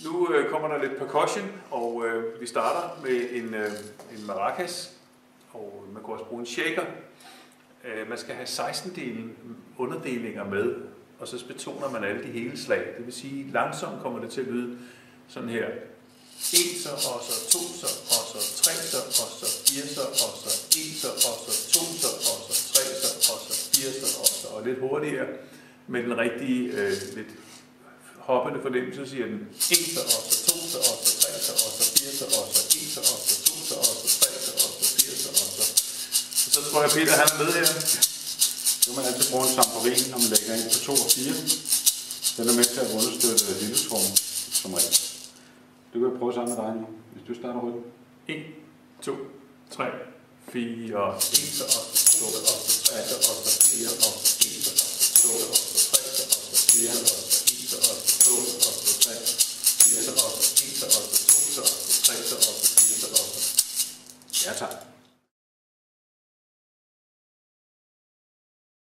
Nu kommer der lidt percussion, og vi starter med en maracas, og man kan også bruge en shaker. Man skal have 16 underdelinger med, og så betoner man alle de hele slag. Det vil sige, langsomt kommer det til at lyde sådan her. 1 så, og så 2 så, og så 3 så, og så 4 så, og så 1 så, og så 2 så, og så 3 så, og så 4 så, og lidt hurtigere. Med den rigtige, lidt hoppende fornemmelse, siger den 1 så, og så 2 så, og så 3 så, og så 4 så, og så 1 så, og så 2 så, og så 3 så, og så 4 så, og så. Så tror jeg, Peter, han er med her. Nu kan man altid bruge en tamburin, når man lægger ind på 2 og 4. Den er med til at understøtte lilletrummen som regel. Det kan jeg prøve sammen med dig nu, hvis du starter ryggen. 1, 2, 3, 4, 1 så, og så 2 så, og så 3 så, og så 4, og så 1 så, og så 2 så, og så 3 så, og så 4 så, og så 1 så, og så 2 så, og så 3 4 så, og så 1 så, og så 2 så, og så 3 så, og så 4 så, og så. Ja, tak.